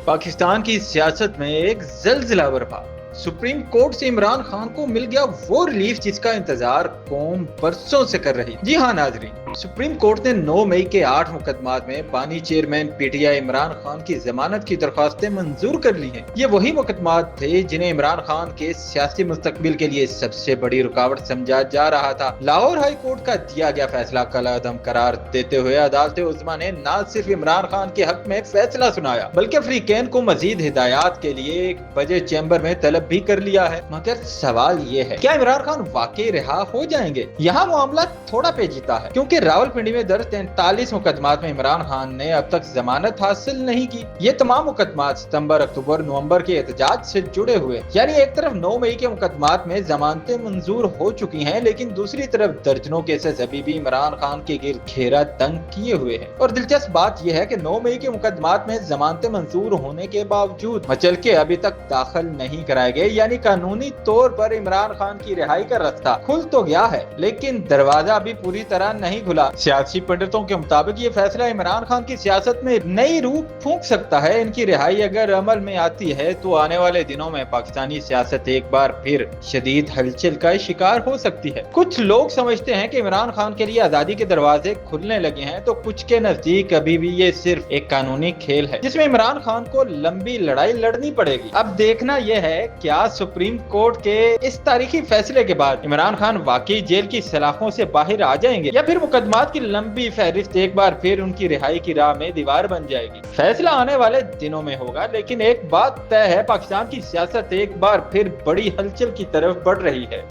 पाकिस्तान की सियासत में एक जलजिला बरपा। सुप्रीम कोर्ट से इमरान खान को मिल गया वो रिलीफ जिसका इंतजार कौम बरसों से कर रही। जी हाँ नाजरीन, सुप्रीम कोर्ट ने 9 मई के 8 मुकदमात में बानी चेयरमैन पीटीआई इमरान खान की जमानत की दरख्वास्तें मंजूर कर ली हैं। ये वही मुकदमात थे जिन्हें इमरान खान के सियासी मुस्तकबिल के लिए सबसे बड़ी रुकावट समझा जा रहा था। लाहौर हाई कोर्ट का दिया गया फैसला कलाअदम करार देते हुए अदालत उज़्मा ने न सिर्फ इमरान खान के हक में फैसला सुनाया बल्कि अफ्रीकैन को मजीद हिदायत के लिए एक बजट चैम्बर में तलब भी कर लिया है। मगर सवाल ये है, क्या इमरान खान वाकई रिहा हो जाएंगे? यहाँ मामला थोड़ा पेचीदा है क्योंकि रावलपिंडी में दर्ज 43 मुकदमात में इमरान खान ने अब तक जमानत हासिल नहीं की। ये तमाम मुकदमात सितंबर, अक्टूबर, नवंबर के एहतजाज से जुड़े हुए, यानी एक तरफ 9 मई के मुकदमात में जमानतें मंजूर हो चुकी हैं, लेकिन दूसरी तरफ दर्जनों केसेस अभी भी इमरान खान के गिर्द घेरा तंग किए हुए हैं। और दिलचस्प बात यह है कि 9 मई के मुकदमात में जमानतें मंजूर होने के बावजूद मचल के अभी तक दाखिल नहीं कराए गए, यानी कानूनी तौर पर इमरान खान की रिहाई का रास्ता खुल तो गया है लेकिन दरवाजा अभी पूरी तरह नहीं खुला। सियासी पंडितों के मुताबिक ये फैसला इमरान खान की सियासत में नई रूह फूंक सकता है। इनकी रिहाई अगर अमल में आती है तो आने वाले दिनों में पाकिस्तानी सियासत एक बार फिर शदीद हलचल का शिकार हो सकती है। कुछ लोग समझते हैं कि इमरान खान के लिए आजादी के दरवाजे खुलने लगे हैं, तो कुछ के नजदीक अभी भी ये सिर्फ एक कानूनी खेल है जिसमें इमरान खान को लंबी लड़ाई लड़नी पड़ेगी। अब देखना यह है, क्या सुप्रीम कोर्ट के इस तारीखी फैसले के बाद इमरान खान वाकई जेल की सलाखों से बाहर आ जाएंगे या फिर मुकदमात की लंबी फहरिस्त एक बार फिर उनकी रिहाई की राह में दीवार बन जाएगी। फैसला आने वाले दिनों में होगा, लेकिन एक बात तय है, पाकिस्तान की सियासत एक बार फिर बड़ी हलचल की तरफ बढ़ रही है।